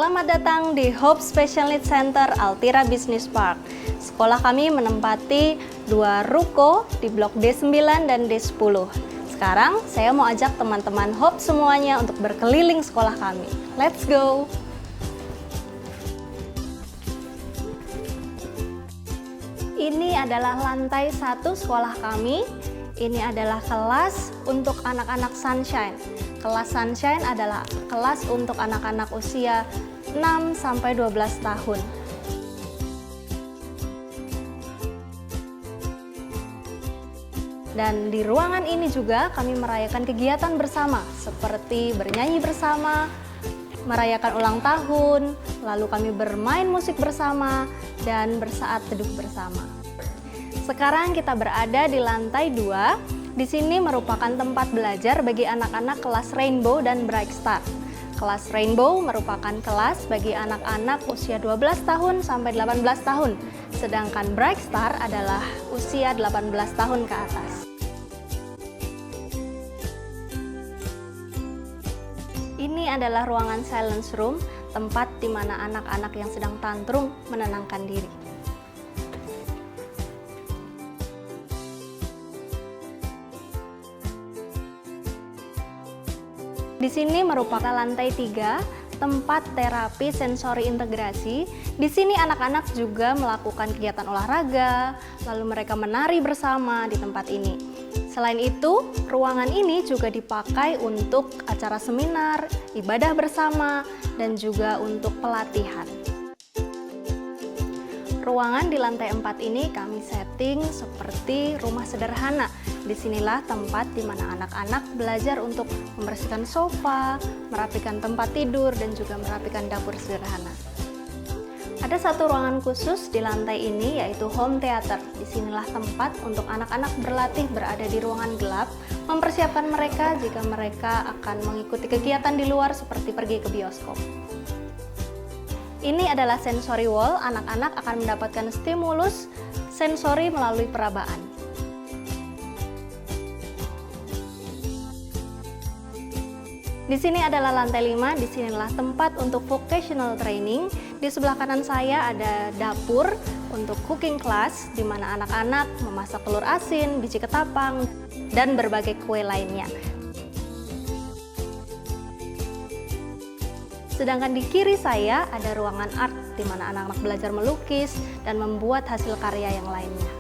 Selamat datang di Hope Special Needs Center Altira Business Park. Sekolah kami menempati 2 ruko di blok D9 dan D10. Sekarang saya mau ajak teman-teman Hope semuanya untuk berkeliling sekolah kami. Let's go! Ini adalah lantai 1 sekolah kami. Ini adalah kelas untuk anak-anak Sunshine. Kelas Sunshine adalah kelas untuk anak-anak usia 6-12 tahun. Dan di ruangan ini juga kami merayakan kegiatan bersama, seperti bernyanyi bersama, merayakan ulang tahun, lalu kami bermain musik bersama, dan bersaat teduh bersama. Sekarang kita berada di lantai 2. Di sini merupakan tempat belajar bagi anak-anak kelas Rainbow dan Bright Star. Kelas Rainbow merupakan kelas bagi anak-anak usia 12 tahun sampai 18 tahun, sedangkan Bright Star adalah usia 18 tahun ke atas. Ini adalah ruangan silence room, tempat di mana anak-anak yang sedang tantrum menenangkan diri. Di sini merupakan lantai 3, tempat terapi sensori integrasi. Di sini anak-anak juga melakukan kegiatan olahraga, lalu mereka menari bersama di tempat ini. Selain itu, ruangan ini juga dipakai untuk acara seminar, ibadah bersama, dan juga untuk pelatihan. Ruangan di lantai 4 ini kami setting seperti rumah sederhana. Disinilah tempat di mana anak-anak belajar untuk membersihkan sofa, merapikan tempat tidur, dan juga merapikan dapur sederhana. Ada satu ruangan khusus di lantai ini, yaitu home theater. Disinilah tempat untuk anak-anak berlatih berada di ruangan gelap, mempersiapkan mereka jika mereka akan mengikuti kegiatan di luar seperti pergi ke bioskop. Ini adalah sensory wall, anak-anak akan mendapatkan stimulus sensori melalui perabaan. Di sini adalah lantai 5, disinilah tempat untuk vocational training. Di sebelah kanan saya ada dapur untuk cooking class, di mana anak-anak memasak telur asin, biji ketapang, dan berbagai kue lainnya. Sedangkan di kiri saya ada ruangan art, di mana anak-anak belajar melukis dan membuat hasil karya yang lainnya.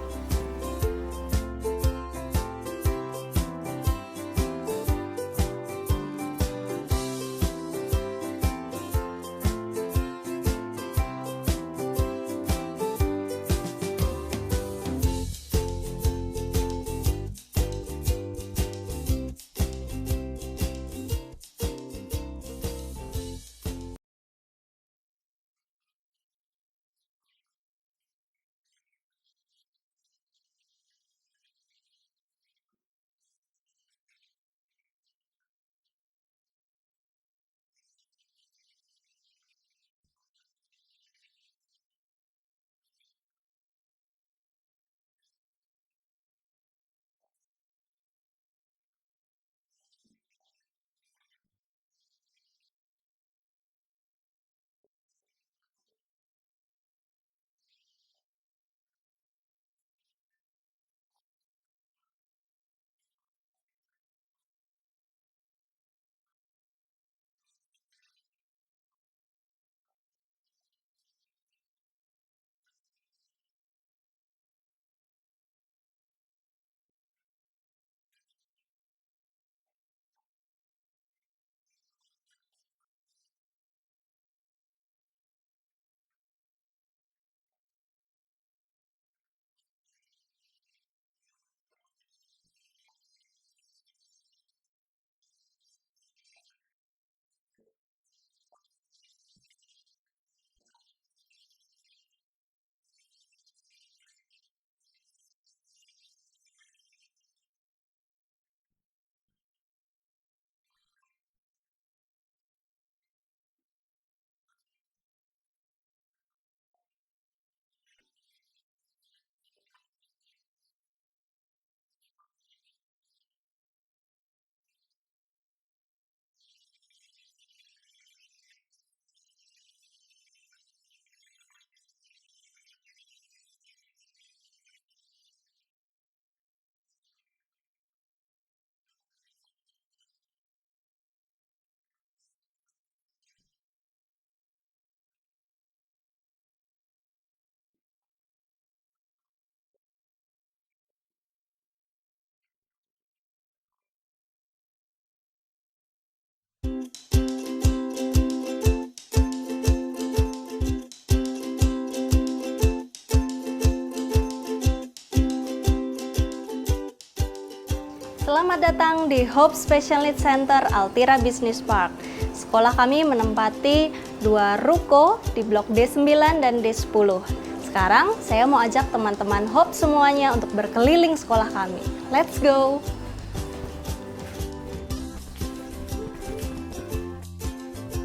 Selamat datang di Hope Special Needs Center Altira Business Park. Sekolah kami menempati 2 ruko di blok D9 dan D10. Sekarang saya mau ajak teman-teman Hope semuanya untuk berkeliling sekolah kami. Let's go!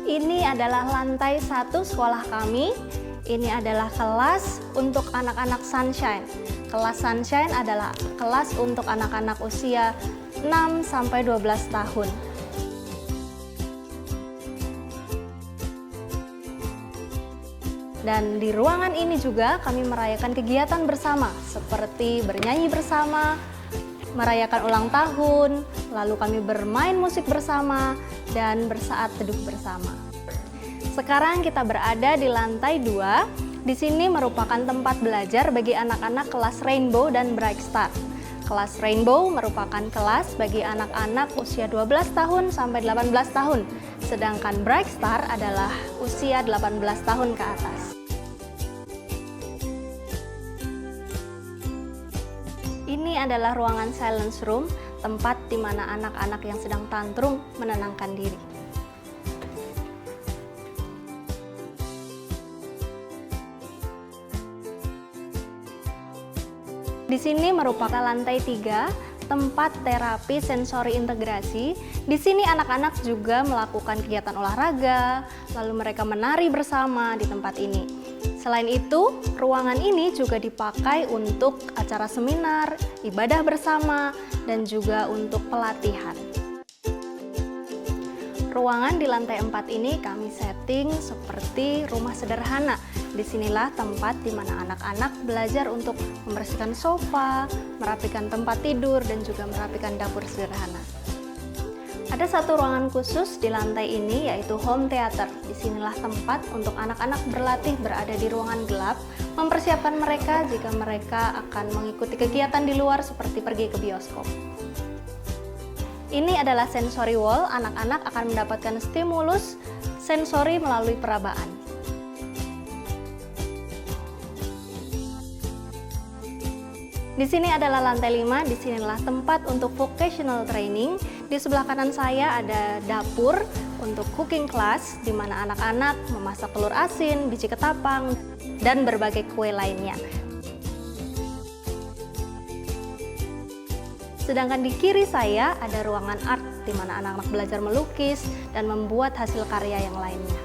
Ini adalah lantai 1 sekolah kami. Ini adalah kelas untuk anak-anak Sunshine. Kelas Sunshine adalah kelas untuk anak-anak usia 6-12 tahun. Dan di ruangan ini juga kami merayakan kegiatan bersama, seperti bernyanyi bersama, merayakan ulang tahun, lalu kami bermain musik bersama, dan bersaat teduh bersama. Sekarang kita berada di lantai 2. Di sini merupakan tempat belajar bagi anak-anak kelas Rainbow dan Bright Star. Kelas Rainbow merupakan kelas bagi anak-anak usia 12 tahun sampai 18 tahun, sedangkan Bright Star adalah usia 18 tahun ke atas. Ini adalah ruangan silence room, tempat di mana anak-anak yang sedang tantrum menenangkan diri. Di sini merupakan lantai 3, tempat terapi sensori integrasi. Di sini anak-anak juga melakukan kegiatan olahraga, lalu mereka menari bersama di tempat ini. Selain itu, ruangan ini juga dipakai untuk acara seminar, ibadah bersama, dan juga untuk pelatihan. Ruangan di lantai 4 ini kami setting seperti rumah sederhana. Disinilah tempat di mana anak-anak belajar untuk membersihkan sofa, merapikan tempat tidur, dan juga merapikan dapur sederhana. Ada satu ruangan khusus di lantai ini, yaitu home theater. Disinilah tempat untuk anak-anak berlatih berada di ruangan gelap, mempersiapkan mereka jika mereka akan mengikuti kegiatan di luar seperti pergi ke bioskop. Ini adalah sensory wall, anak-anak akan mendapatkan stimulus sensori melalui perabaan. Di sini adalah lantai 5, disinilah tempat untuk vocational training. Di sebelah kanan saya ada dapur untuk cooking class, di mana anak-anak memasak telur asin, biji ketapang, dan berbagai kue lainnya. Sedangkan di kiri saya ada ruangan art, di mana anak-anak belajar melukis dan membuat hasil karya yang lainnya.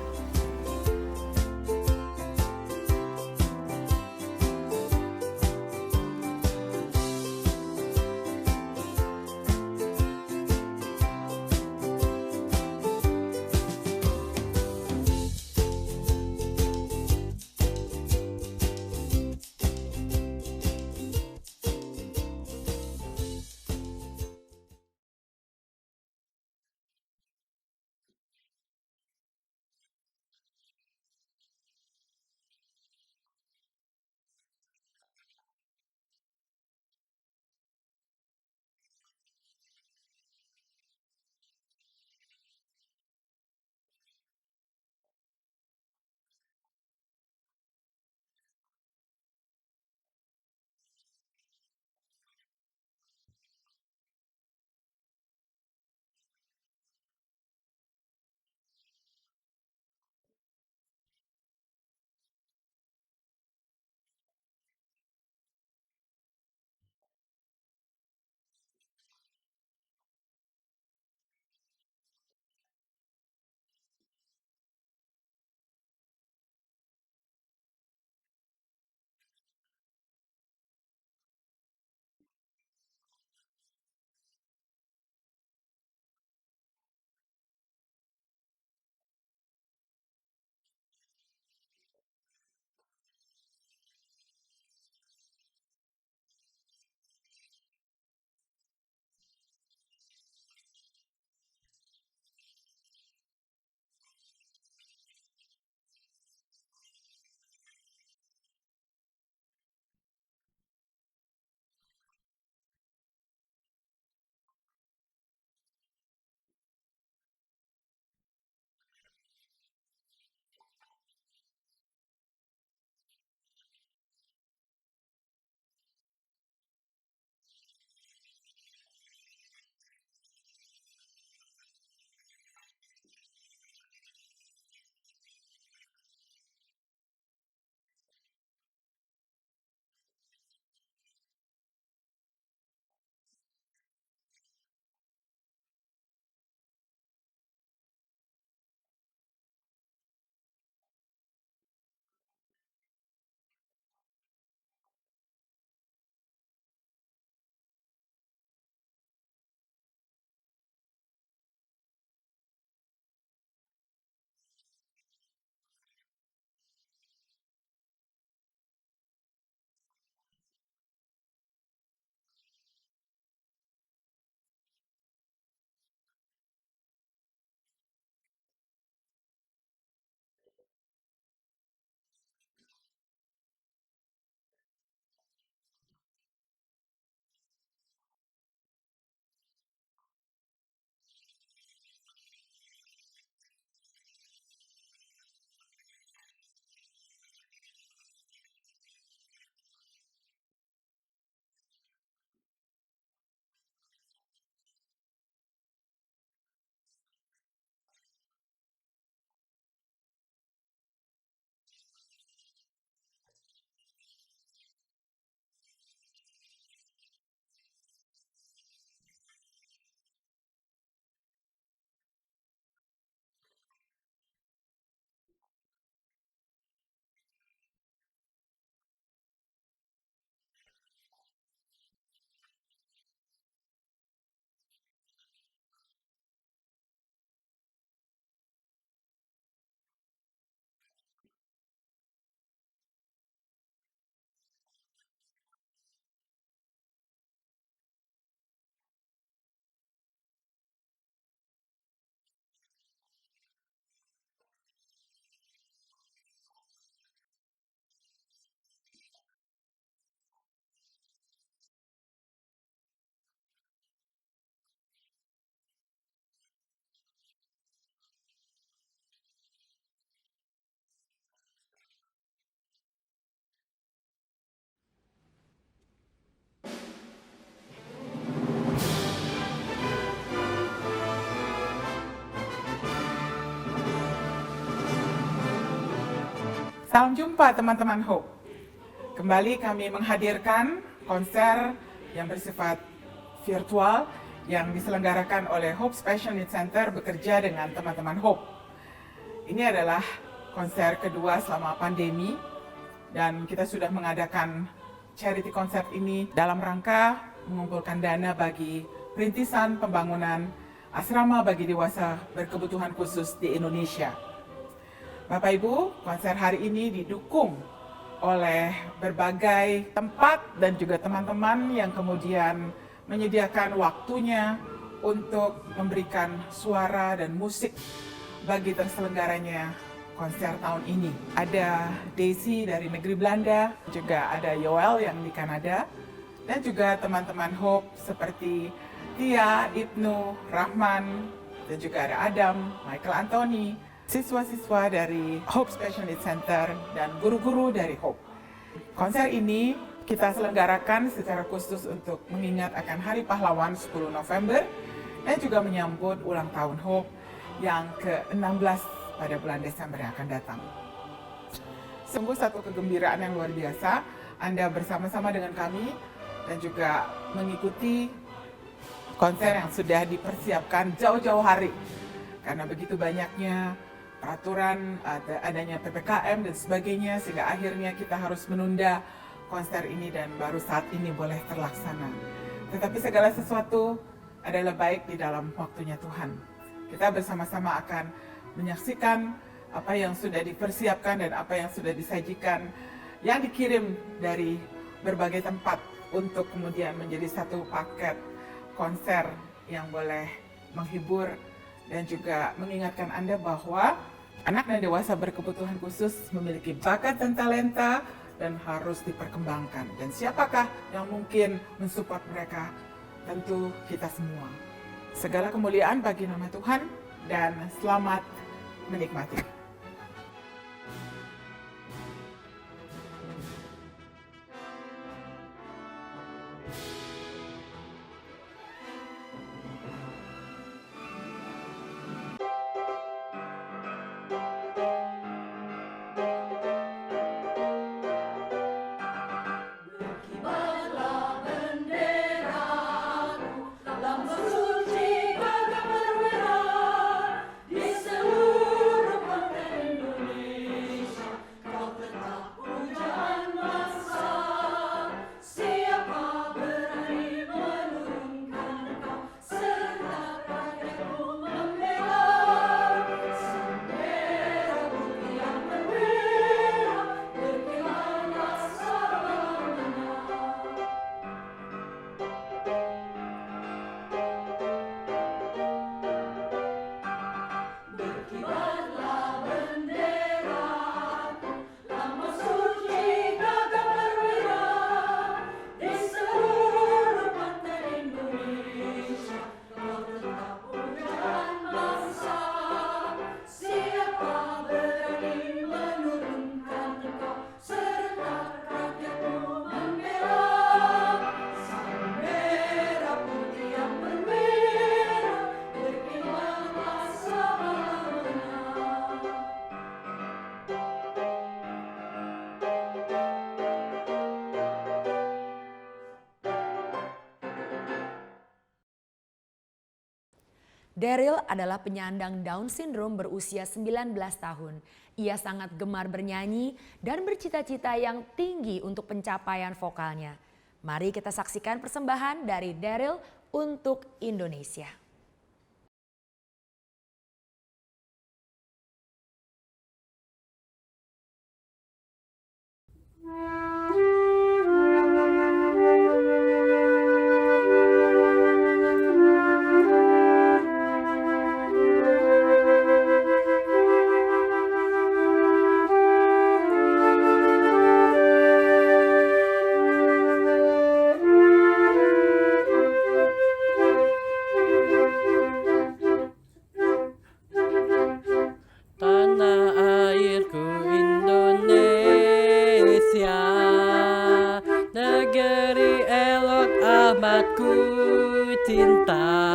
Salam jumpa teman-teman Hope. Kembali kami menghadirkan konser yang bersifat virtual yang diselenggarakan oleh Hope Special Needs Center bekerja dengan teman-teman Hope. Ini adalah konser kedua selama pandemi dan kita sudah mengadakan charity concert ini dalam rangka mengumpulkan dana bagi perintisan pembangunan asrama bagi dewasa berkebutuhan khusus di Indonesia. Bapak Ibu, konser hari ini didukung oleh berbagai tempat dan juga teman-teman yang kemudian menyediakan waktunya untuk memberikan suara dan musik bagi terselenggaranya konser tahun ini. Ada Daisy dari negeri Belanda, juga ada Yoel yang di Kanada, dan juga teman-teman Hope seperti Tia, Ibnu, Rahman, dan juga ada Adam, Michael Anthony, siswa-siswa dari Hope Special Needs Center, dan guru-guru dari Hope. Konser ini kita selenggarakan secara khusus untuk mengingat akan Hari Pahlawan 10 November dan juga menyambut ulang tahun Hope yang ke-16 pada bulan Desember yang akan datang. Sungguh satu kegembiraan yang luar biasa Anda bersama-sama dengan kami dan juga mengikuti konser yang sudah dipersiapkan jauh-jauh hari. Karena begitu banyaknya peraturan, adanya PPKM dan sebagainya, sehingga akhirnya kita harus menunda konser ini dan baru saat ini boleh terlaksana. Tetapi segala sesuatu adalah baik di dalam waktunya Tuhan. Kita bersama-sama akan menyaksikan apa yang sudah dipersiapkan dan apa yang sudah disajikan, yang dikirim dari berbagai tempat untuk kemudian menjadi satu paket konser yang boleh menghibur dan juga mengingatkan Anda bahwa anak dan dewasa berkebutuhan khusus memiliki bakat dan talenta dan harus diperkembangkan. Dan siapakah yang mungkin mensupport mereka? Tentu kita semua. Segala kemuliaan bagi nama Tuhan dan selamat menikmati. Daryl adalah penyandang Down Syndrome berusia 19 tahun. Ia sangat gemar bernyanyi dan bercita-cita yang tinggi untuk pencapaian vokalnya. Mari kita saksikan persembahan dari Daryl untuk Indonesia. Ku cinta,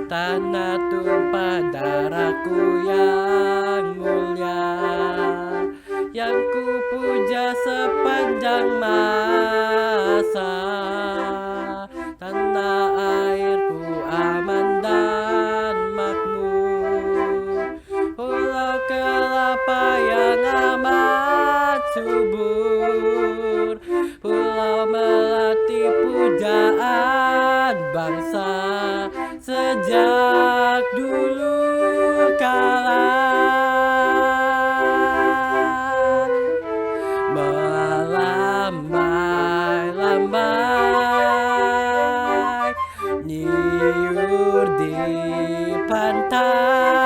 tanah tumpah darahku yang mulia, akan ku puja sepanjang masa. Tanah airku aman dan makmur, pulau kelapa yang amat subur, pulau melati pujaan bangsa sejak dulu kala. Melambai-lambai nyiur di pantai,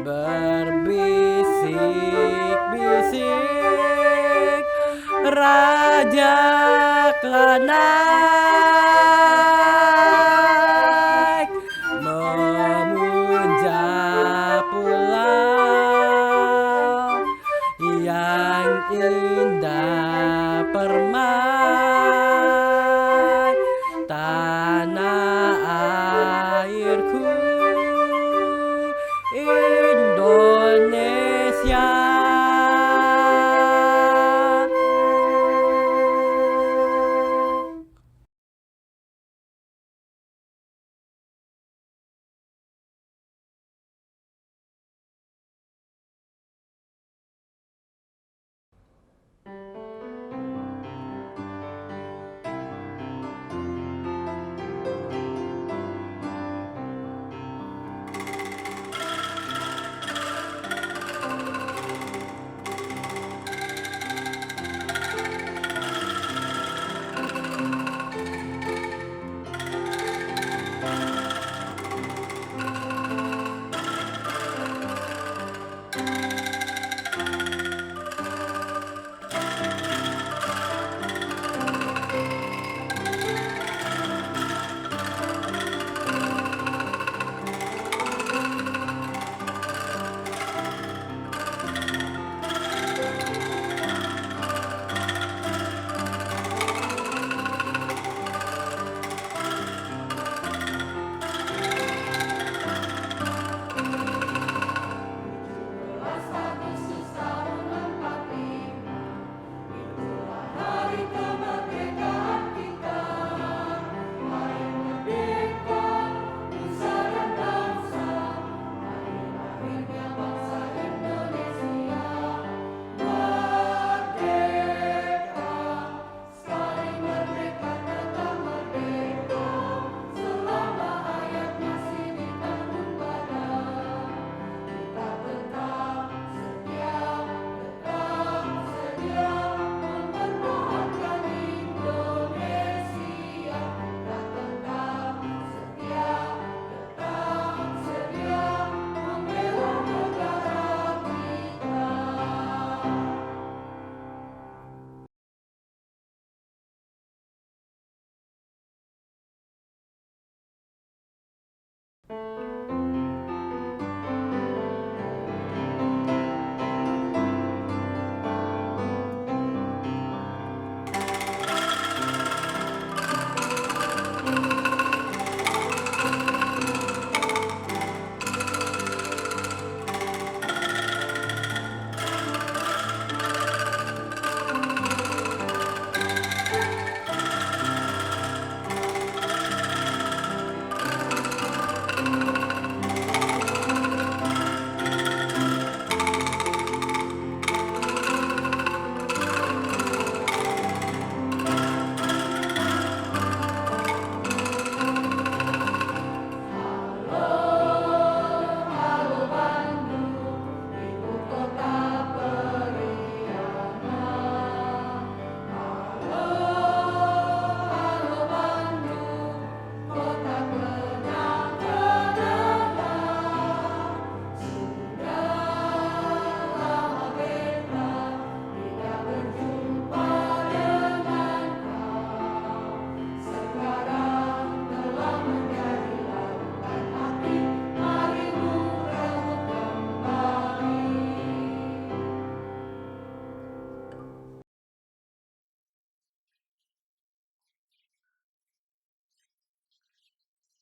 berbisik-bisik rajak lanai, memuja pulau yang indah permai, tanah airku Indonesia.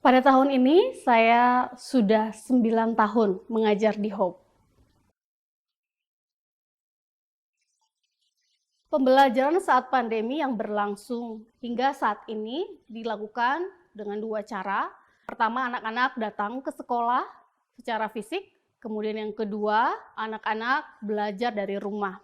Pada tahun ini saya sudah 9 tahun mengajar di Hope. Pembelajaran saat pandemi yang berlangsung hingga saat ini dilakukan dengan dua cara. Pertama, anak-anak datang ke sekolah secara fisik. Kemudian yang kedua, anak-anak belajar dari rumah.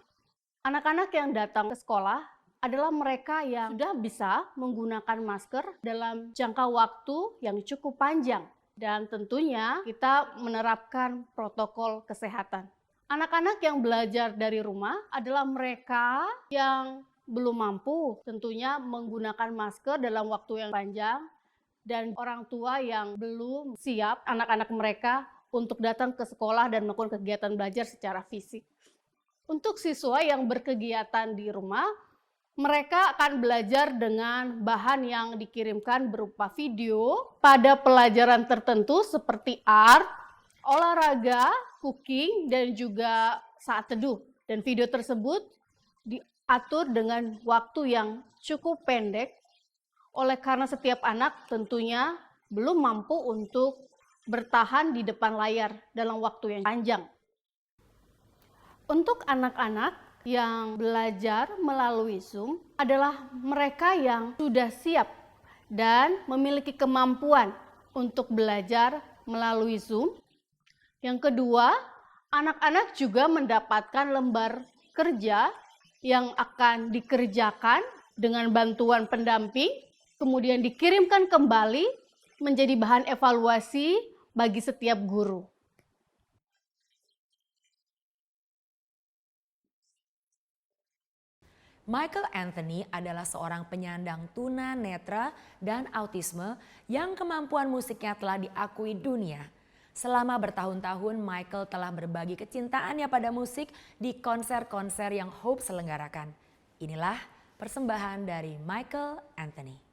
Anak-anak yang datang ke sekolah adalah mereka yang sudah bisa menggunakan masker dalam jangka waktu yang cukup panjang. Dan tentunya kita menerapkan protokol kesehatan. Anak-anak yang belajar dari rumah adalah mereka yang belum mampu tentunya menggunakan masker dalam waktu yang panjang dan orang tua yang belum siap anak-anak mereka untuk datang ke sekolah dan melakukan kegiatan belajar secara fisik. Untuk siswa yang berkegiatan di rumah, mereka akan belajar dengan bahan yang dikirimkan berupa video pada pelajaran tertentu seperti art, olahraga, cooking, dan juga saat teduh. Dan video tersebut diatur dengan waktu yang cukup pendek, oleh karena setiap anak tentunya belum mampu untuk bertahan di depan layar dalam waktu yang panjang. Untuk anak-anak yang belajar melalui Zoom adalah mereka yang sudah siap dan memiliki kemampuan untuk belajar melalui Zoom. Yang kedua, anak-anak juga mendapatkan lembar kerja yang akan dikerjakan dengan bantuan pendamping, kemudian dikirimkan kembali menjadi bahan evaluasi bagi setiap guru. Michael Anthony adalah seorang penyandang tuna netra dan autisme yang kemampuan musiknya telah diakui dunia. Selama bertahun-tahun, Michael telah berbagi kecintaannya pada musik di konser-konser yang Hope selenggarakan. Inilah persembahan dari Michael Anthony.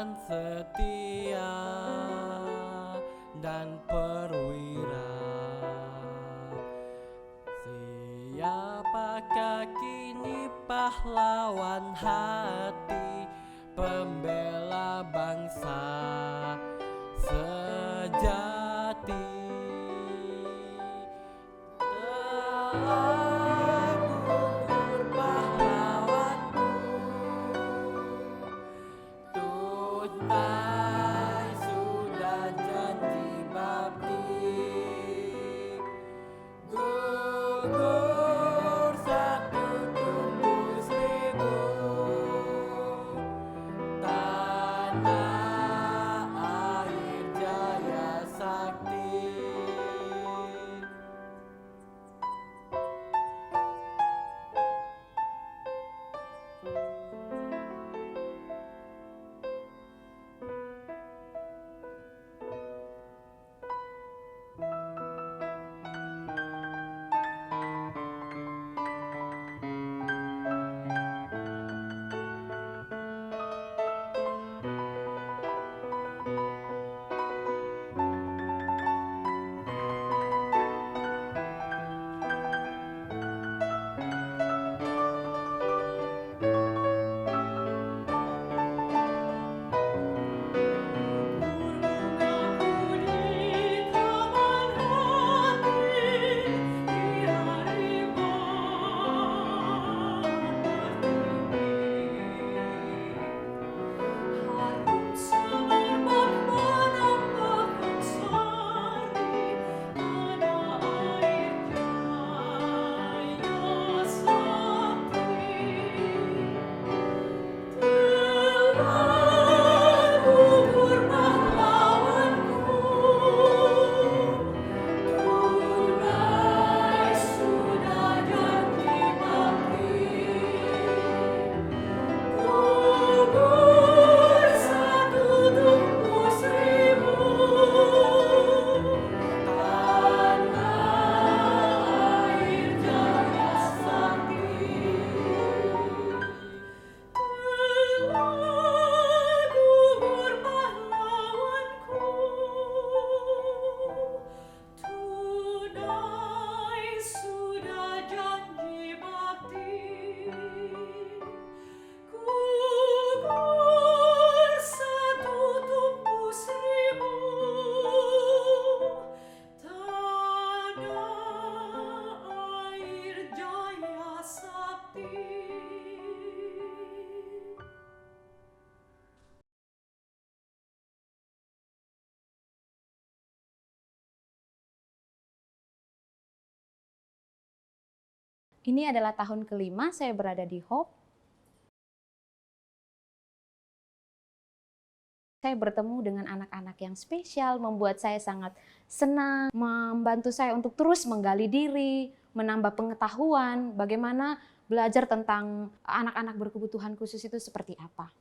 dan setia dan perwira. Siapakah kini pahlawan hati, pembela bangsa sejati? Telah gugur pahlawanku, tunai sudah janji bakti. Gugur satu tumbuh seribu, tanah air jaya sakti. Ini adalah tahun kelima saya berada di Hope. Saya bertemu dengan anak-anak yang spesial, membuat saya sangat senang, membantu saya untuk terus menggali diri, menambah pengetahuan, bagaimana belajar tentang anak-anak berkebutuhan khusus itu seperti apa.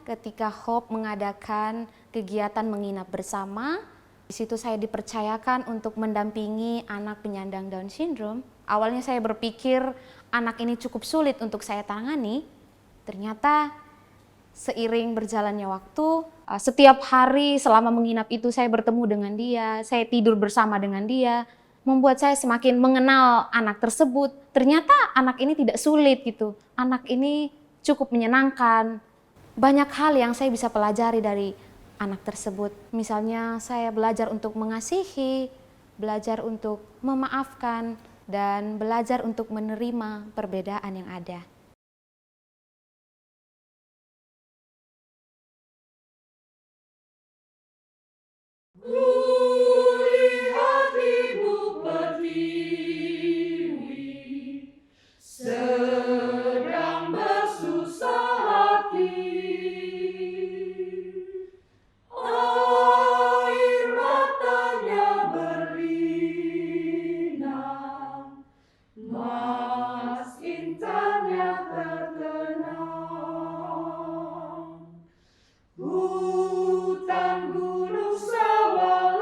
Ketika Hope mengadakan kegiatan menginap bersama, di situ saya dipercayakan untuk mendampingi anak penyandang Down syndrome. Awalnya saya berpikir anak ini cukup sulit untuk saya tangani. Ternyata seiring berjalannya waktu, setiap hari selama menginap itu saya bertemu dengan dia, saya tidur bersama dengan dia, membuat saya semakin mengenal anak tersebut. Ternyata anak ini tidak sulit gitu. Anak ini cukup menyenangkan. Banyak hal yang saya bisa pelajari dari anak tersebut. Misalnya saya belajar untuk mengasihi, belajar untuk memaafkan, dan belajar untuk menerima perbedaan yang ada. Kulihat ibu pertiwi sedang bersusah hati. Air matanya berlinang, mas intannya terkenang. Hutan gunung sawah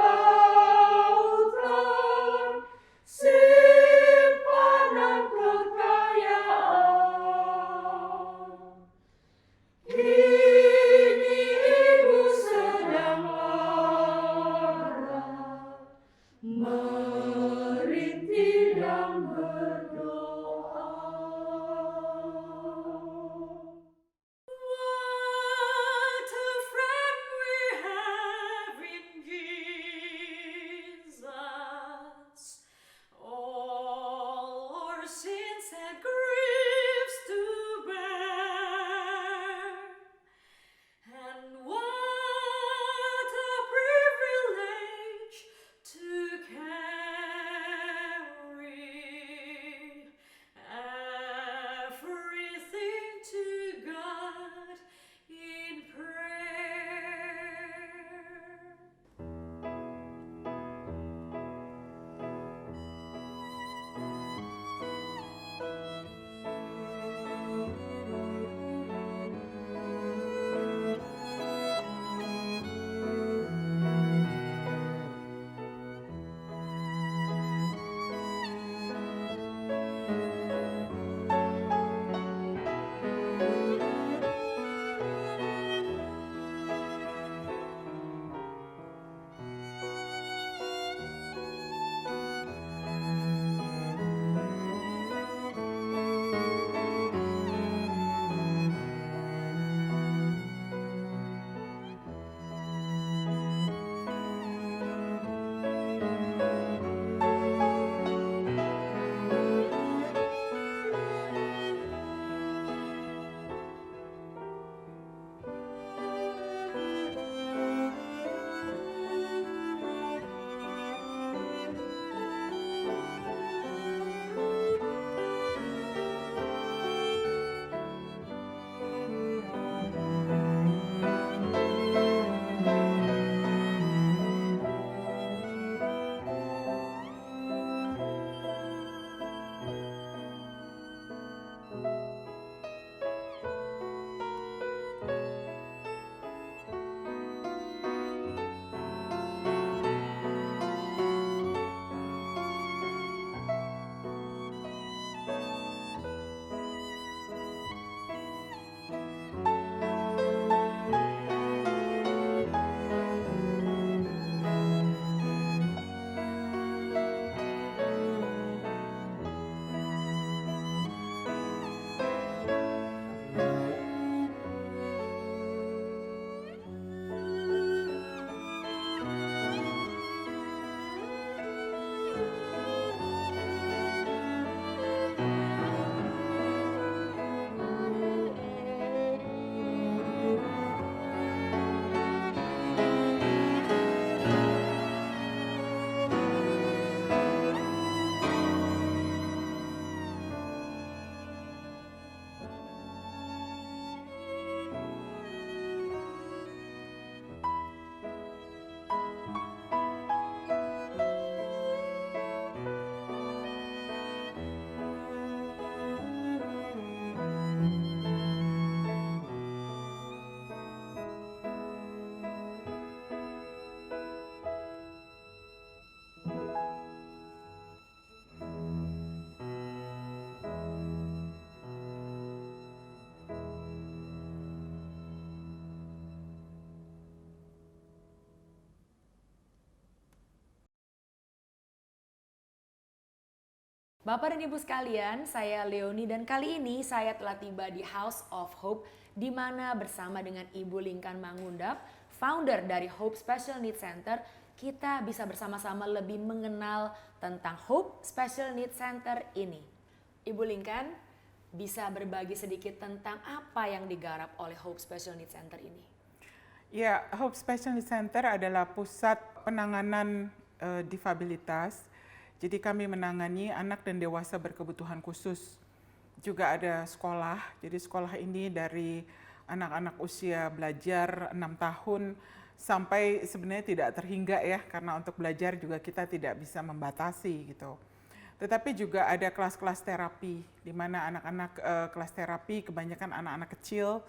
Bapak dan Ibu sekalian, saya Leonie dan kali ini saya telah tiba di House of Hope di mana bersama dengan Ibu Lingkan Mangundap, founder dari Hope Special Needs Center, kita bisa bersama-sama lebih mengenal tentang Hope Special Needs Center ini. Ibu Lingkan, bisa berbagi sedikit tentang apa yang digarap oleh Hope Special Needs Center ini? Ya, Hope Special Needs Center adalah pusat penanganan difabilitas. Jadi kami menangani anak dan dewasa berkebutuhan khusus. Juga ada sekolah, jadi sekolah ini dari anak-anak usia belajar 6 tahun sampai sebenarnya tidak terhingga ya, karena untuk belajar juga kita tidak bisa membatasi gitu. Tetapi juga ada kelas-kelas terapi, di mana anak-anak kelas terapi kebanyakan anak-anak kecil,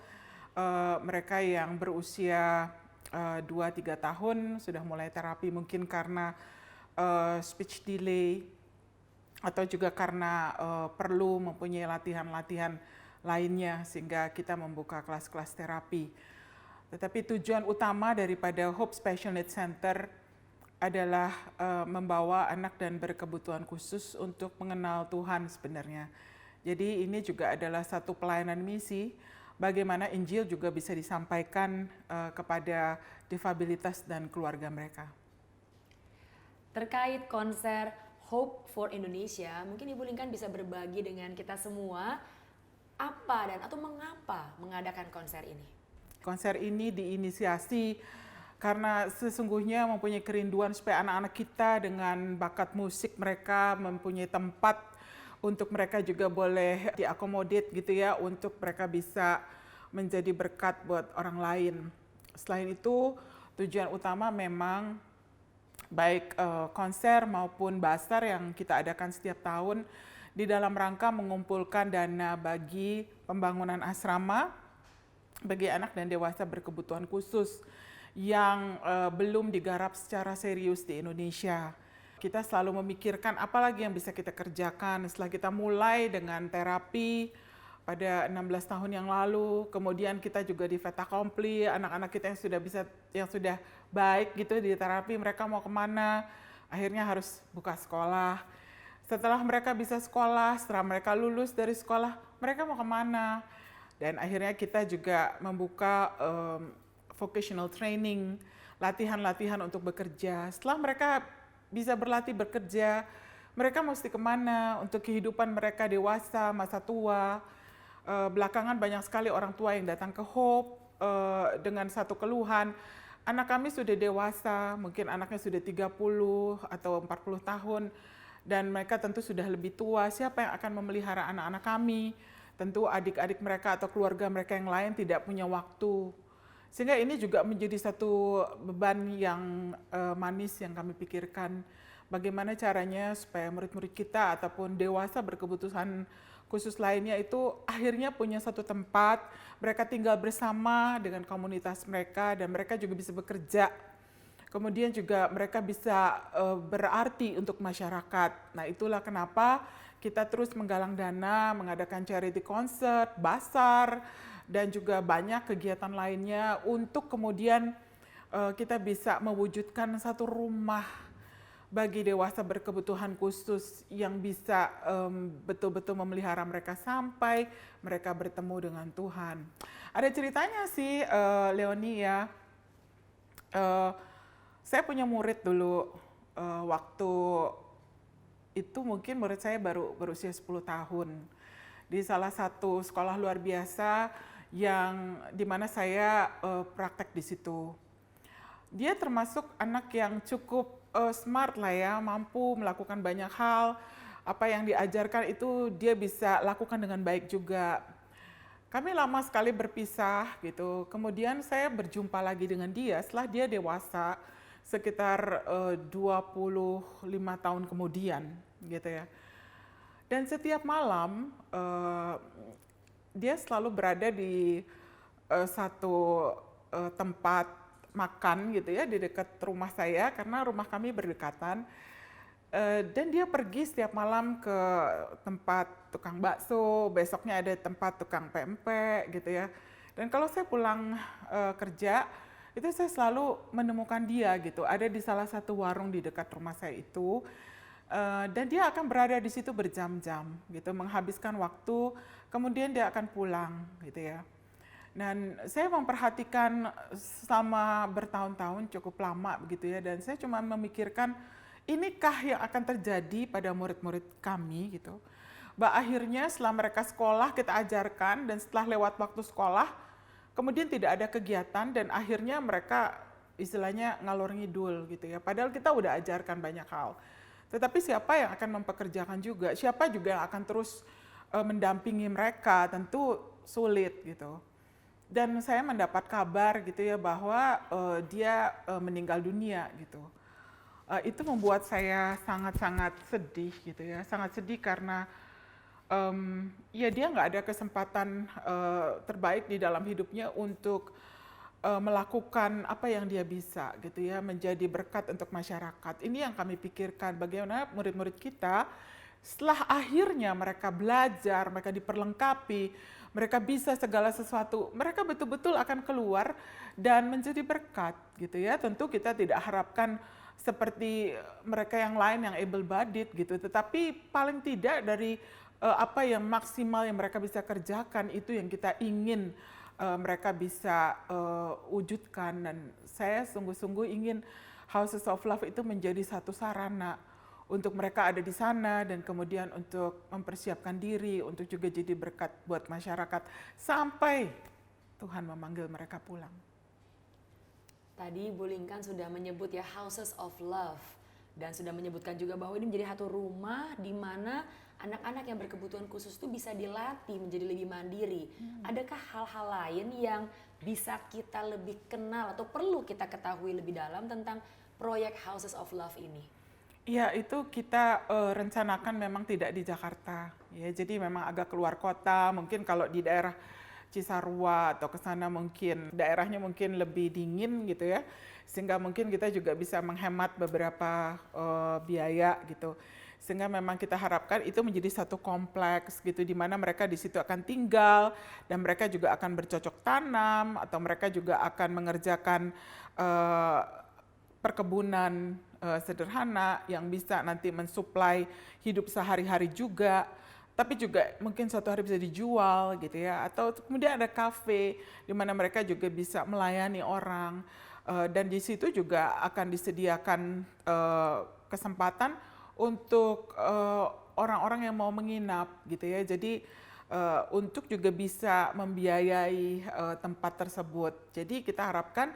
mereka yang berusia 2-3 tahun sudah mulai terapi mungkin karena speech delay atau juga karena perlu mempunyai latihan-latihan lainnya sehingga kita membuka kelas-kelas terapi. Tetapi tujuan utama daripada Hope Special Needs Center adalah membawa anak dan berkebutuhan khusus untuk mengenal Tuhan sebenarnya. Jadi ini juga adalah satu pelayanan misi bagaimana Injil juga bisa disampaikan kepada difabilitas dan keluarga mereka. Terkait konser Hope for Indonesia, mungkin Ibu Lingkan bisa berbagi dengan kita semua apa dan atau mengapa mengadakan konser ini? Konser ini diinisiasi karena sesungguhnya mempunyai kerinduan supaya anak-anak kita dengan bakat musik mereka mempunyai tempat untuk mereka juga boleh diakomodir gitu ya, untuk mereka bisa menjadi berkat buat orang lain. Selain itu, tujuan utama memang baik konser maupun basar yang kita adakan setiap tahun di dalam rangka mengumpulkan dana bagi pembangunan asrama bagi anak dan dewasa berkebutuhan khusus yang belum digarap secara serius di Indonesia. Kita selalu memikirkan apa lagi yang bisa kita kerjakan setelah kita mulai dengan terapi pada 16 tahun yang lalu, kemudian kita juga di fait accompli, anak-anak kita yang sudah baik gitu di terapi, mereka mau kemana? Akhirnya harus buka sekolah. Setelah mereka bisa sekolah, setelah mereka lulus dari sekolah, mereka mau kemana? Dan akhirnya kita juga membuka vocational training, latihan-latihan untuk bekerja. Setelah mereka bisa berlatih bekerja, mereka mesti kemana untuk kehidupan mereka dewasa, masa tua. Belakangan banyak sekali orang tua yang datang ke Hope dengan satu keluhan, anak kami sudah dewasa, mungkin anaknya sudah 30 atau 40 tahun, dan mereka tentu sudah lebih tua, siapa yang akan memelihara anak-anak kami? Tentu adik-adik mereka atau keluarga mereka yang lain tidak punya waktu. Sehingga ini juga menjadi satu beban yang manis yang kami pikirkan. Bagaimana caranya supaya murid-murid kita ataupun dewasa berkebutuhan khusus lainnya itu akhirnya punya satu tempat, mereka tinggal bersama dengan komunitas mereka dan mereka juga bisa bekerja. Kemudian juga mereka bisa berarti untuk masyarakat. Nah, itulah kenapa kita terus menggalang dana, mengadakan charity concert, basar, dan juga banyak kegiatan lainnya untuk kemudian kita bisa mewujudkan satu rumah bagi dewasa berkebutuhan khusus yang bisa betul-betul memelihara mereka sampai mereka bertemu dengan Tuhan. Ada ceritanya sih, Leonie ya. Saya punya murid dulu, waktu itu mungkin murid saya baru berusia 10 tahun. Di salah satu sekolah luar biasa yang dimana saya praktek di situ. Dia termasuk anak yang cukup smart lah ya, mampu melakukan banyak hal. Apa yang diajarkan itu dia bisa lakukan dengan baik juga. Kami lama sekali berpisah gitu. Kemudian saya berjumpa lagi dengan dia setelah dia dewasa, sekitar 25 tahun kemudian gitu ya. Dan setiap malam dia selalu berada di satu tempat makan gitu ya di dekat rumah saya karena rumah kami berdekatan. Dan dia pergi setiap malam ke tempat tukang bakso, besoknya ada tempat tukang pempek gitu ya. Dan kalau saya pulang kerja, itu saya selalu menemukan dia gitu, ada di salah satu warung di dekat rumah saya itu. Dan dia akan berada di situ berjam-jam gitu, menghabiskan waktu, kemudian dia akan pulang gitu ya. Dan saya memperhatikan selama bertahun-tahun cukup lama begitu ya, dan saya cuma memikirkan inikah yang akan terjadi pada murid-murid kami gitu. Akhirnya setelah mereka sekolah kita ajarkan, dan setelah lewat waktu sekolah kemudian tidak ada kegiatan, dan akhirnya mereka istilahnya ngalor ngidul gitu ya. Padahal kita udah ajarkan banyak hal. Tetapi siapa yang akan mempekerjakan juga? Siapa juga yang akan terus mendampingi mereka? Tentu sulit gitu. Dan saya mendapat kabar gitu ya bahwa dia meninggal dunia gitu. Itu membuat saya sangat-sangat sedih gitu ya. Sangat sedih karena ya dia nggak ada kesempatan terbaik di dalam hidupnya untuk melakukan apa yang dia bisa gitu ya, menjadi berkat untuk masyarakat. Ini yang kami pikirkan, bagaimana murid-murid kita setelah akhirnya mereka belajar, mereka diperlengkapi, mereka bisa segala sesuatu, mereka betul-betul akan keluar dan menjadi berkat gitu ya. Tentu kita tidak harapkan seperti mereka yang lain yang able-bodied gitu, tetapi paling tidak dari apa yang maksimal yang mereka bisa kerjakan itu yang kita ingin mereka bisa wujudkan. Dan saya sungguh-sungguh ingin Houses of Love itu menjadi satu sarana untuk mereka ada di sana, dan kemudian untuk mempersiapkan diri untuk juga jadi berkat buat masyarakat sampai Tuhan memanggil mereka pulang. Tadi Bu Lingkan sudah menyebut ya Houses of Love, dan sudah menyebutkan juga bahwa ini menjadi satu rumah di mana anak-anak yang berkebutuhan khusus itu bisa dilatih menjadi lebih mandiri. Adakah hal-hal lain yang bisa kita lebih kenal atau perlu kita ketahui lebih dalam tentang proyek Houses of Love ini? Ya, itu kita rencanakan memang tidak di Jakarta. Ya, jadi memang agak keluar kota. Mungkin kalau di daerah Cisarua atau ke sana mungkin daerahnya mungkin lebih dingin gitu ya. Sehingga mungkin kita juga bisa menghemat beberapa biaya gitu. Sehingga memang kita harapkan itu menjadi satu kompleks gitu, di mana mereka di situ akan tinggal, dan mereka juga akan bercocok tanam, atau mereka juga akan mengerjakan perkebunan sederhana yang bisa nanti mensuplai hidup sehari-hari juga, tapi juga mungkin suatu hari bisa dijual gitu ya, atau kemudian ada kafe di mana mereka juga bisa melayani orang, dan di situ juga akan disediakan kesempatan untuk orang-orang yang mau menginap gitu ya. Jadi untuk juga bisa membiayai tempat tersebut. Jadi kita harapkan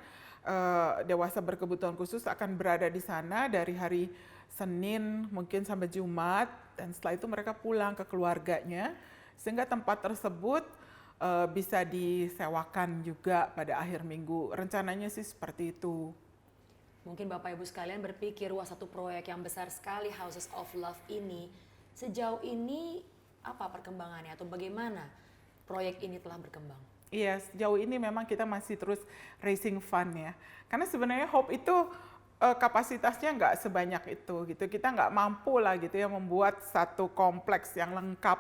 dewasa berkebutuhan khusus akan berada di sana dari hari Senin mungkin sampai Jumat, dan setelah itu mereka pulang ke keluarganya, sehingga tempat tersebut bisa disewakan juga pada akhir minggu. Rencananya sih seperti itu. Mungkin Bapak Ibu sekalian berpikir, wah satu proyek yang besar sekali Houses of Love ini. Sejauh ini apa perkembangannya atau bagaimana proyek ini telah berkembang? Iya, sejauh ini memang kita masih terus raising fund ya. Karena sebenarnya Hope itu kapasitasnya nggak sebanyak itu gitu. Kita nggak mampu lah gitu ya membuat satu kompleks yang lengkap,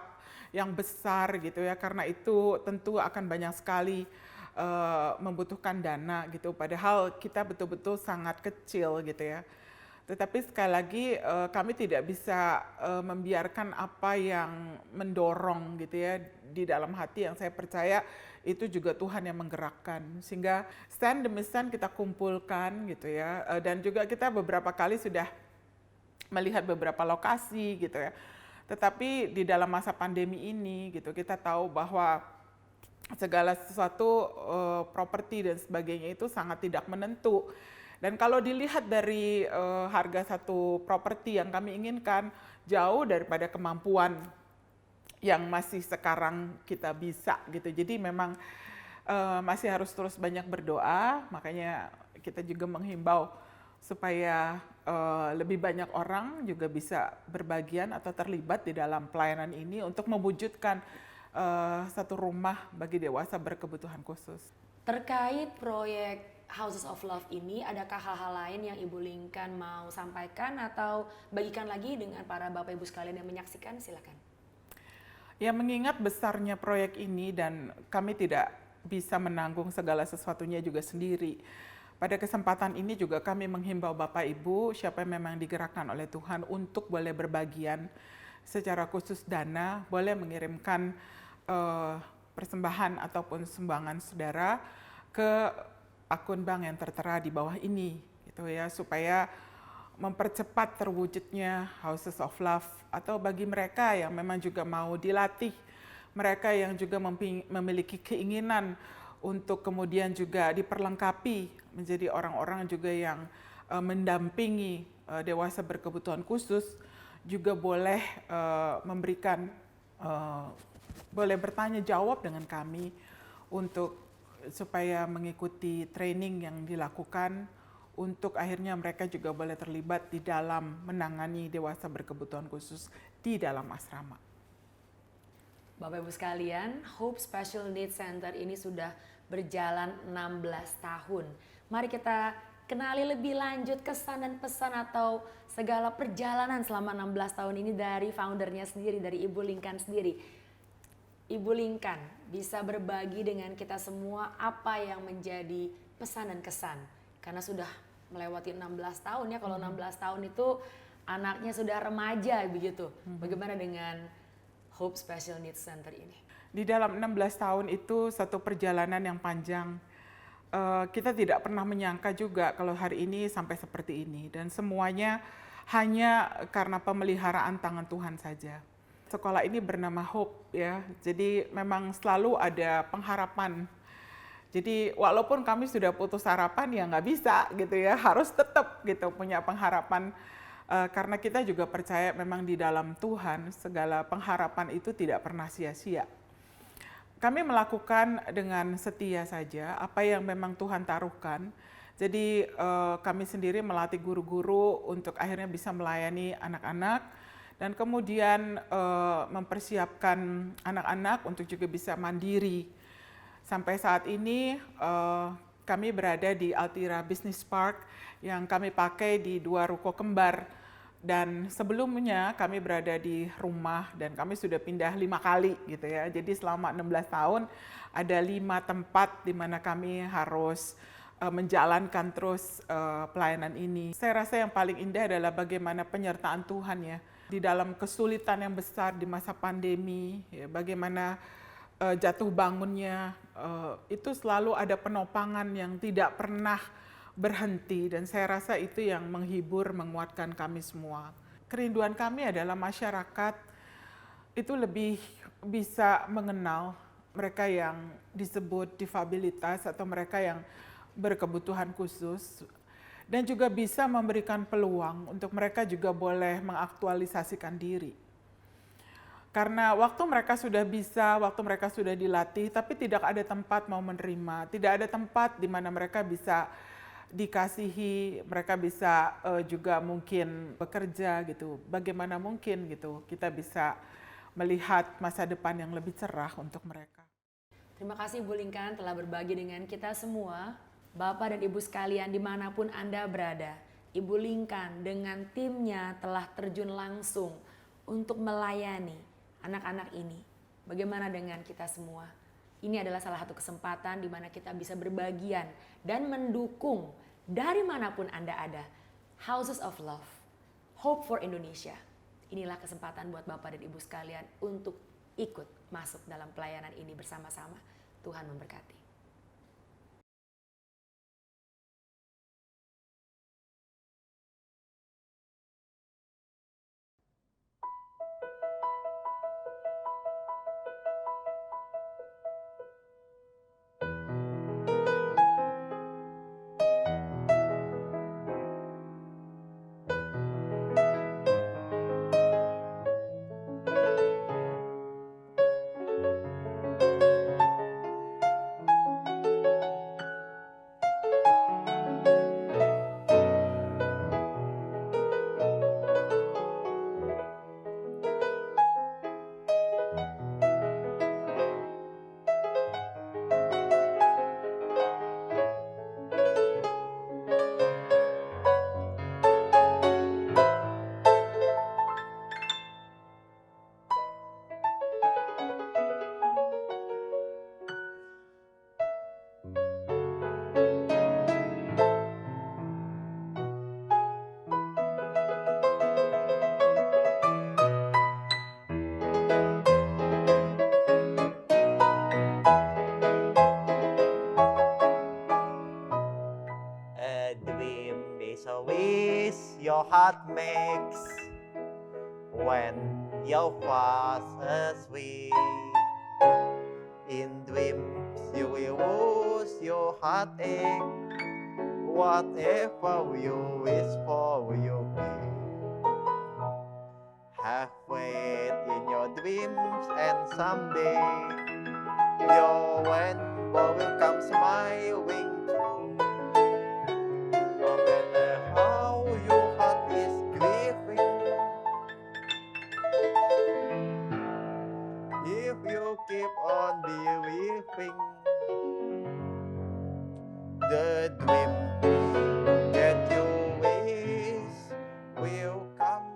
yang besar gitu ya. Karena itu tentu akan banyak sekali membutuhkan dana gitu. Padahal kita betul-betul sangat kecil gitu ya. Tetapi sekali lagi kami tidak bisa membiarkan apa yang mendorong gitu ya di dalam hati, yang saya percaya itu juga Tuhan yang menggerakkan, sehingga stand demi stand kita kumpulkan gitu ya. Dan juga kita beberapa kali sudah melihat beberapa lokasi gitu ya. Tetapi di dalam masa pandemi ini gitu kita tahu bahwa segala sesuatu properti dan sebagainya itu sangat tidak menentu. Dan kalau dilihat dari harga satu properti yang kami inginkan jauh daripada kemampuan yang masih sekarang kita bisa gitu. Jadi memang masih harus terus banyak berdoa, makanya kita juga menghimbau supaya lebih banyak orang juga bisa berbagian atau terlibat di dalam pelayanan ini untuk mewujudkan satu rumah bagi dewasa berkebutuhan khusus. Terkait proyek Houses of Love ini, adakah hal-hal lain yang Ibu Lingkan mau sampaikan atau bagikan lagi dengan para Bapak Ibu sekalian yang menyaksikan? Silakan. Ya, mengingat besarnya proyek ini dan kami tidak bisa menanggung segala sesuatunya juga sendiri. Pada kesempatan ini juga kami menghimbau Bapak Ibu, siapa yang memang digerakkan oleh Tuhan untuk boleh berbagian secara khusus dana, boleh mengirimkan persembahan ataupun sumbangan saudara ke akun bank yang tertera di bawah ini, gitu ya, supaya mempercepat terwujudnya Houses of Love, atau bagi mereka yang memang juga mau dilatih, mereka yang juga memiliki keinginan untuk kemudian juga diperlengkapi menjadi orang-orang juga yang mendampingi dewasa berkebutuhan khusus, juga boleh memberikan, boleh bertanya jawab dengan kami untuk supaya mengikuti training yang dilakukan, untuk akhirnya mereka juga boleh terlibat di dalam menangani dewasa berkebutuhan khusus di dalam asrama. Bapak Ibu sekalian, Hope Special Needs Center ini sudah berjalan 16 tahun. Mari kita kenali lebih lanjut kesan dan pesan atau segala perjalanan selama 16 tahun ini dari foundernya sendiri, dari Ibu Linkan sendiri. Ibu Linkan bisa berbagi dengan kita semua apa yang menjadi pesan dan kesan. Karena sudah melewati 16 tahun ya, kalau 16 tahun itu anaknya sudah remaja begitu. Bagaimana dengan Hope Special Needs Center ini? Di dalam 16 tahun itu satu perjalanan yang panjang. Kita tidak pernah menyangka juga kalau hari ini sampai seperti ini. Dan semuanya hanya karena pemeliharaan tangan Tuhan saja. Sekolah ini bernama Hope ya, jadi memang selalu ada pengharapan. Jadi walaupun kami sudah putus harapan ya nggak bisa gitu ya, harus tetap gitu punya pengharapan. Karena kita juga percaya memang di dalam Tuhan segala pengharapan itu tidak pernah sia-sia. Kami melakukan dengan setia saja apa yang memang Tuhan taruhkan. Jadi kami sendiri melatih guru-guru untuk akhirnya bisa melayani anak-anak dan kemudian mempersiapkan anak-anak untuk juga bisa mandiri. Sampai saat ini kami berada di Altira Business Park yang kami pakai di 2 ruko kembar. Dan sebelumnya kami berada di rumah dan kami sudah pindah 5 kali gitu ya. Jadi selama 16 tahun ada 5 tempat di mana kami harus menjalankan terus pelayanan ini. Saya rasa yang paling indah adalah bagaimana penyertaan Tuhan ya. Di dalam kesulitan yang besar di masa pandemi, ya, bagaimana jatuh bangunnya, itu selalu ada penopangan yang tidak pernah berhenti, dan saya rasa itu yang menghibur, menguatkan kami semua. Kerinduan kami adalah masyarakat itu lebih bisa mengenal mereka yang disebut difabilitas atau mereka yang berkebutuhan khusus, dan juga bisa memberikan peluang untuk mereka juga boleh mengaktualisasikan diri. Karena waktu mereka sudah bisa, waktu mereka sudah dilatih, tapi tidak ada tempat mau menerima, tidak ada tempat di mana mereka bisa dikasihi, mereka bisa juga mungkin bekerja gitu. Bagaimana mungkin gitu kita bisa melihat masa depan yang lebih cerah untuk mereka. Terima kasih Bu Linkan telah berbagi dengan kita semua. Bapak dan Ibu sekalian dimanapun Anda berada, Ibu Linkan dengan timnya telah terjun langsung untuk melayani anak-anak ini. Bagaimana dengan kita semua? Ini adalah salah satu kesempatan di mana kita bisa berbagian dan mendukung dari manapun Anda ada. Houses of Love, Hope for Indonesia. Inilah kesempatan buat Bapak dan Ibu sekalian untuk ikut masuk dalam pelayanan ini bersama-sama. Tuhan memberkati. your heart makes when you're fast asleep. In dreams you will lose your heartache. Whatever you wish for will give. Have faith in your dreams and someday your rainbow will come smiling through. No matter how your heart is grieving, if you keep on believing, the dreams that you wish will come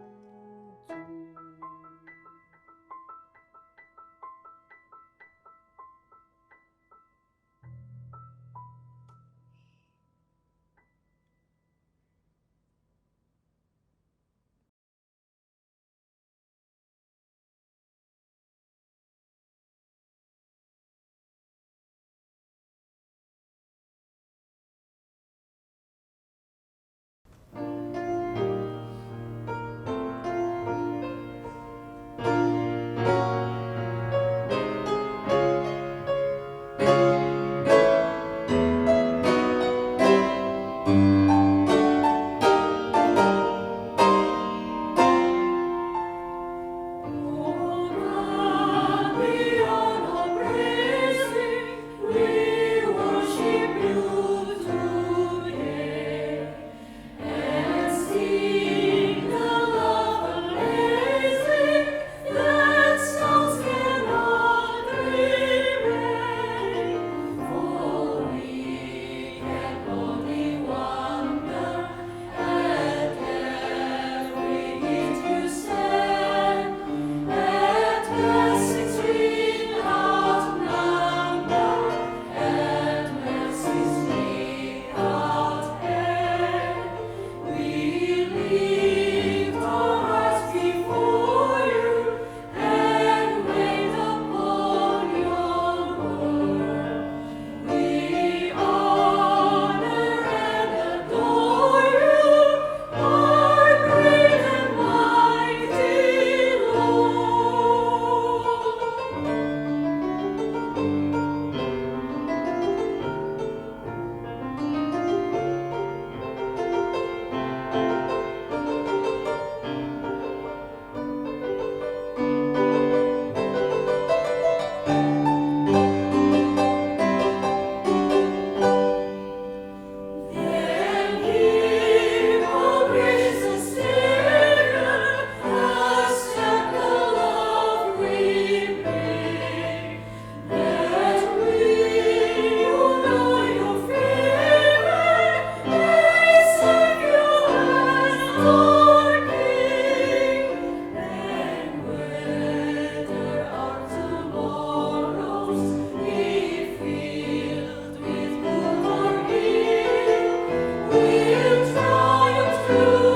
true.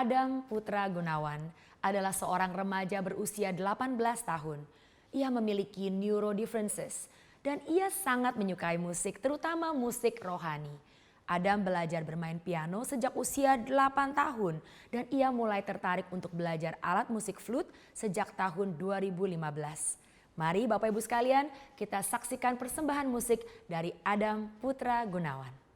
Adam Putra Gunawan adalah seorang remaja berusia 18 tahun. Ia memiliki neurodifferences dan ia sangat menyukai musik, terutama musik rohani. Adam belajar bermain piano sejak usia 8 tahun dan ia mulai tertarik untuk belajar alat musik flute sejak tahun 2015. Mari Bapak Ibu sekalian, kita saksikan persembahan musik dari Adam Putra Gunawan.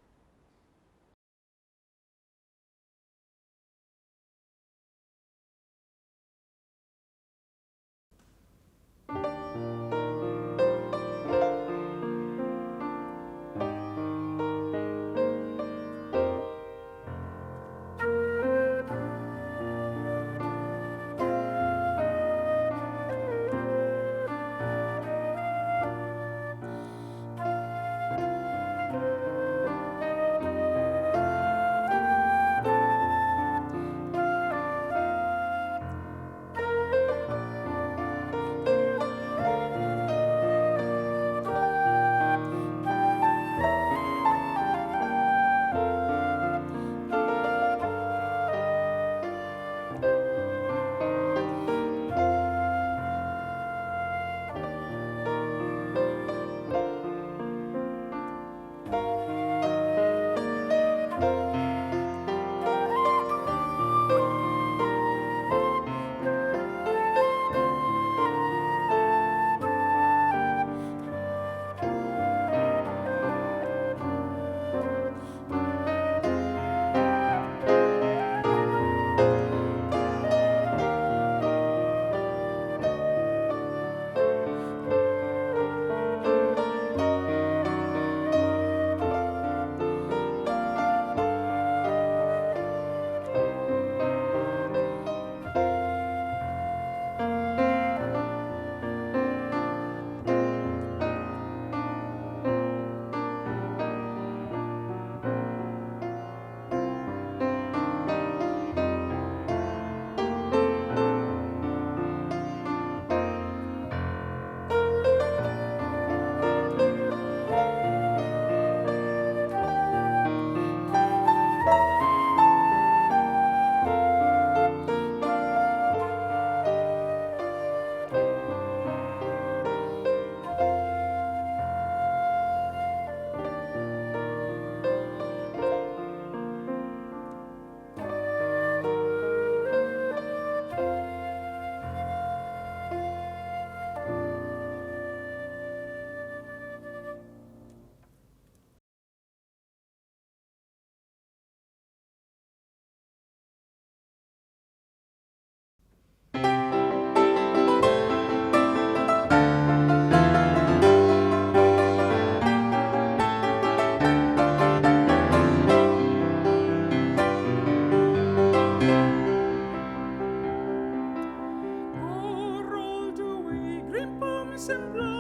Hosanna,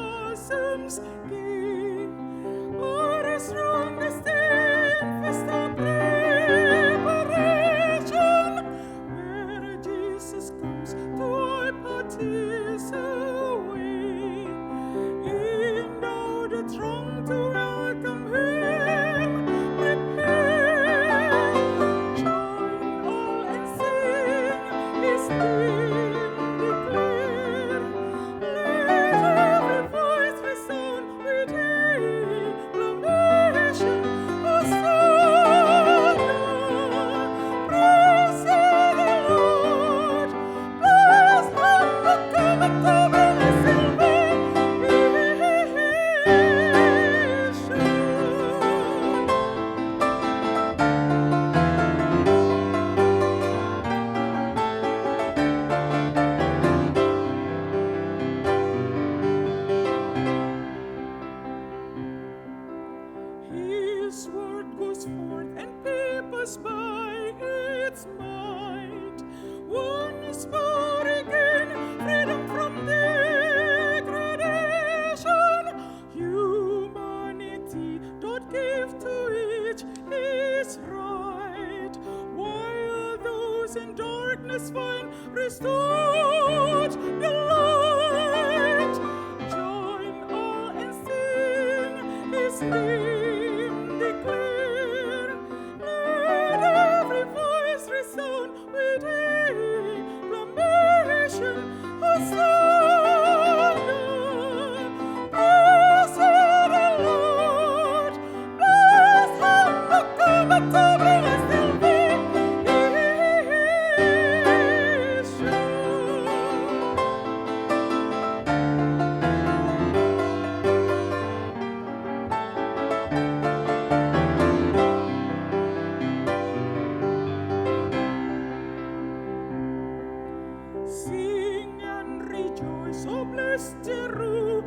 so bless Jerusalem.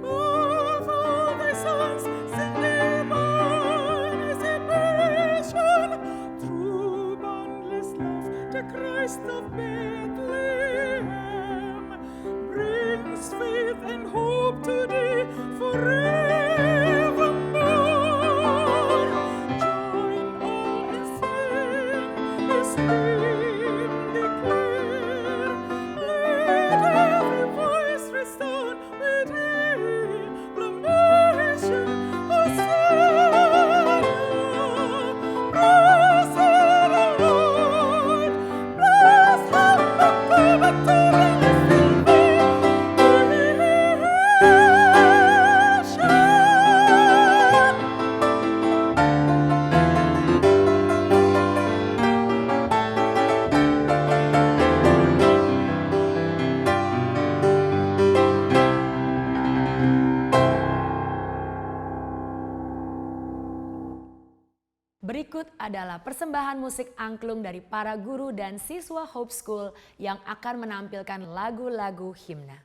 Of all thy sons, sing emancipation. Through boundless love, the Christ of Bethlehem brings faith and hope to thee forevermore. Join all and sing his name declare. Let every voice resound with acclamation. Hosanna, praise the Lord, bless him, but to Berikut adalah persembahan musik angklung dari para guru dan siswa Hope School yang akan menampilkan lagu-lagu himna.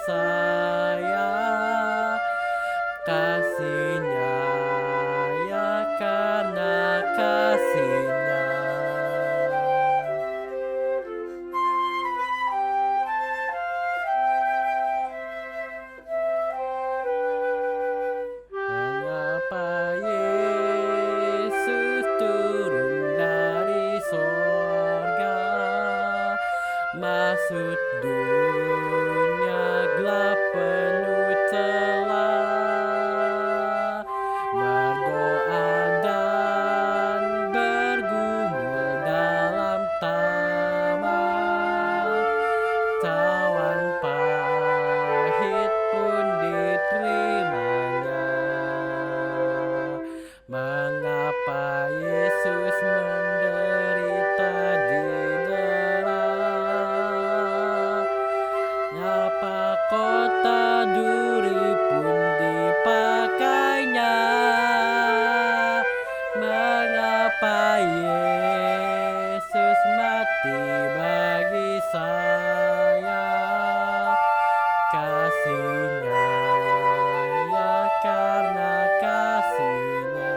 saya, kasihnya ya karena kasihnya. Mengapa Yesus turun dari sorga, masuk dunia gelap penuh celah, berdoa dan bergumul dalam taman, cawan pahit pun diterimanya. Mengapa Yesus menderita di neraka? Ngapa kota duri pun dipakainya? Mengapa Yesus mati bagi saya? Kasihnya ya karena kasihnya.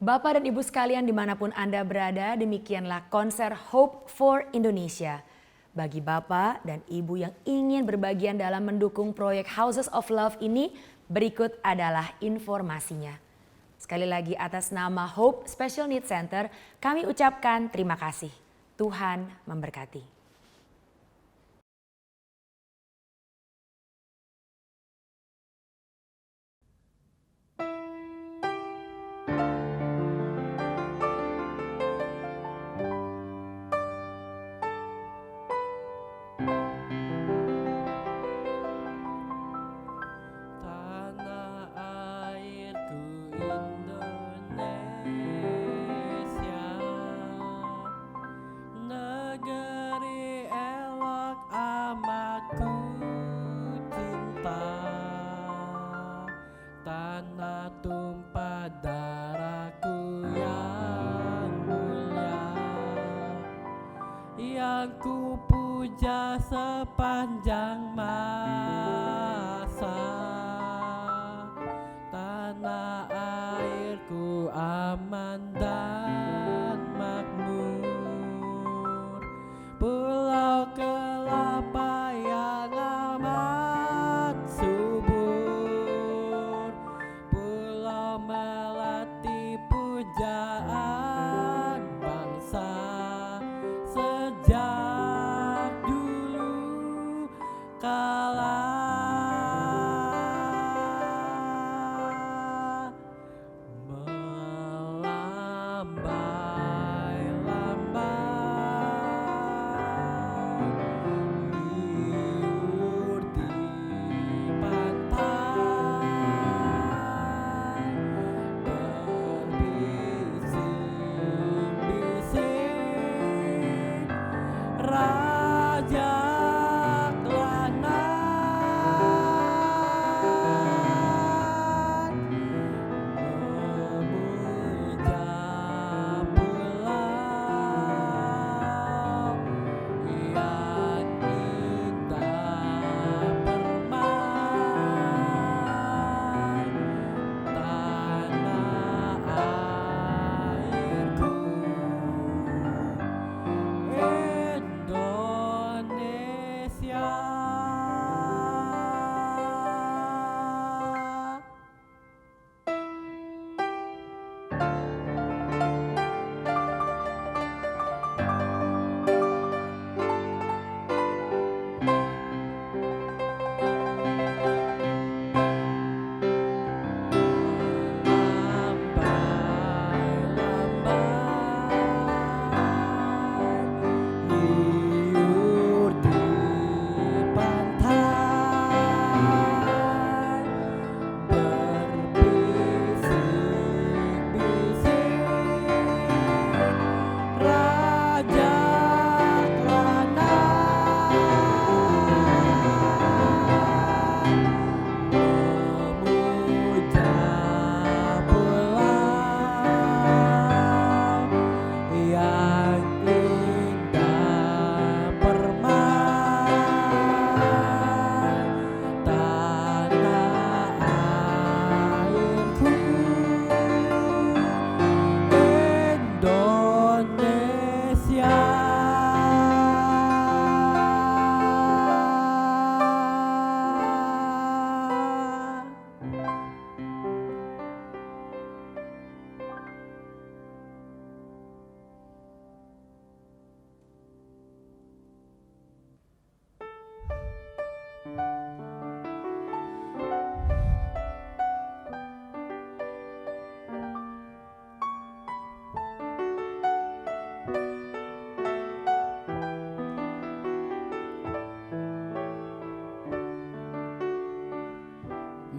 Bapak dan Ibu sekalian dimanapun Anda berada, demikianlah konser Hope for Indonesia. Bagi Bapak dan Ibu yang ingin berbagian dalam mendukung proyek Houses of Love ini, berikut adalah informasinya. Sekali lagi atas nama Hope Special Needs Center, kami ucapkan terima kasih. Tuhan memberkati. Tanah airku Indonesia, negeri elok amat ku cinta. Tanah tumpah darahku yang mulia, yang ku puja sepanjang masa. Tanah airku aman dan makmur, pulau kelapa yang amat subur, pulau melati pujaan bangsa sejak dulu kala.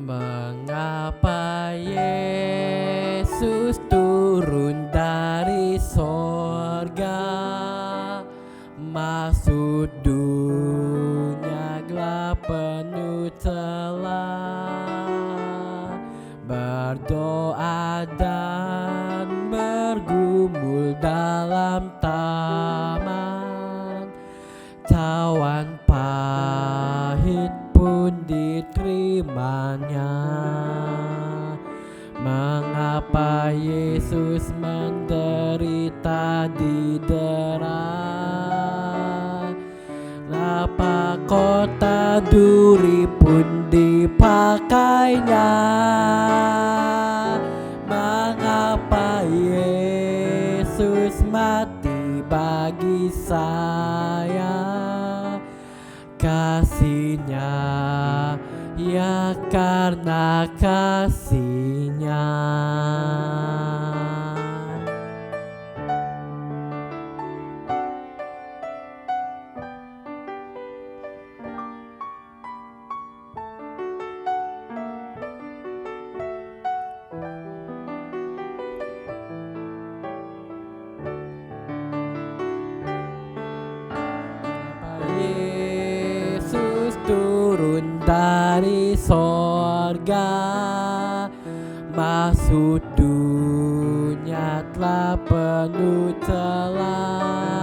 Mengapa Yesus turun dari sorga, masuk dunia gelap penuh celah, berdoa dan bergumul dalam taman, cawan pahit pun diterimanya. Mengapa Yesus menderita di darat? Kenapa kota duri pun dipakainya? Mengapa Yesus mati bagi saya? Kasihnya, ya karena kasihnya. Yesus turun dari sorga, masuk dunia telah penuh celah.